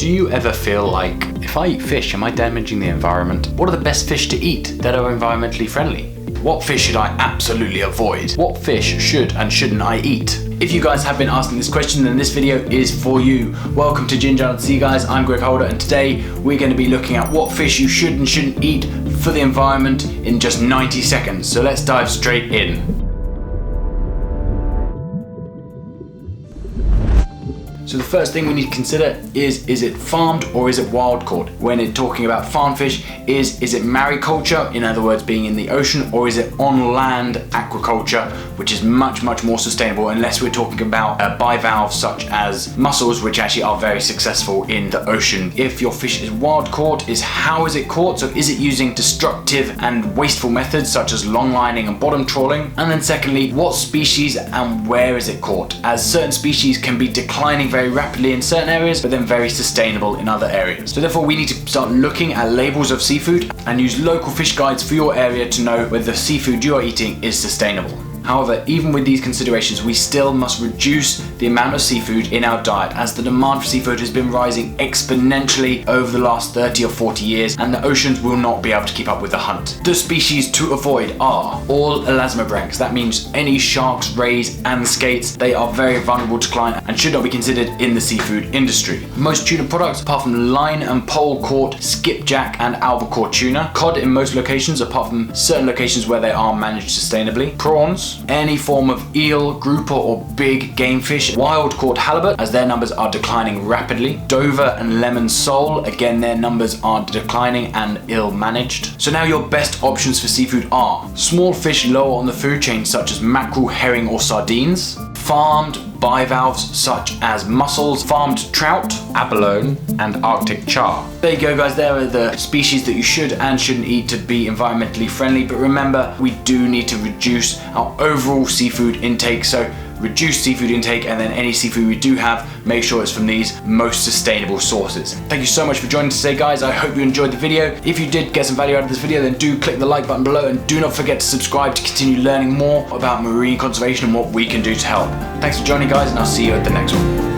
Do you ever feel like, if I eat fish, am I damaging the environment? What are the best fish to eat that are environmentally friendly? What fish should I absolutely avoid? What fish should and shouldn't I eat? If you guys have been asking this question, then this video is for you. Welcome to Ginger and Sea Guys, I'm Greg Holder, and today we're going to be looking at what fish you should and shouldn't eat for the environment in just 90 seconds. So let's dive straight in. So the first thing we need to consider is it farmed or is it wild caught? When it's talking about farm fish, is it mariculture, in other words being in the ocean, or is it on land aquaculture, which is much more sustainable, unless we're talking about bivalves such as mussels, which actually are very successful in the ocean. If your fish is wild caught, is how is it caught? So is it using destructive and wasteful methods such as long lining and bottom trawling? And then secondly, what species and where is it caught? As certain species can be declining very rapidly in certain areas, but then very sustainable in other areas. So therefore we need to start looking at labels of seafood and use local fish guides for your area to know whether the seafood you are eating is sustainable. However, even with these considerations, we still must reduce the amount of seafood in our diet, as the demand for seafood has been rising exponentially over the last 30 or 40 years, and the oceans will not be able to keep up with the hunt. The species to avoid are all elasmobranchs. That means any sharks, rays, and skates. They are very vulnerable to decline and should not be considered in the seafood industry. Most tuna products, apart from line and pole caught skipjack and albacore tuna, cod in most locations, apart from certain locations where they are managed sustainably, prawns, any form of eel, grouper or big game fish, wild caught halibut, as their numbers are declining rapidly, Dover and lemon sole, again their numbers are declining and ill managed. So now your best options for seafood are small fish lower on the food chain such as mackerel, herring or sardines, farmed bivalves such as mussels, farmed trout, abalone and Arctic char. There you go guys, there are the species that you should and shouldn't eat to be environmentally friendly, but remember we do need to reduce our overall seafood intake, so reduce seafood intake, and then any seafood we do have, make sure it's from these most sustainable sources. Thank you so much for joining today guys, I hope you enjoyed the video. If you did get some value out of this video, then do click the like button below and do not forget to subscribe to continue learning more about marine conservation and what we can do to help. Thanks for joining guys, and I'll see you at the next one.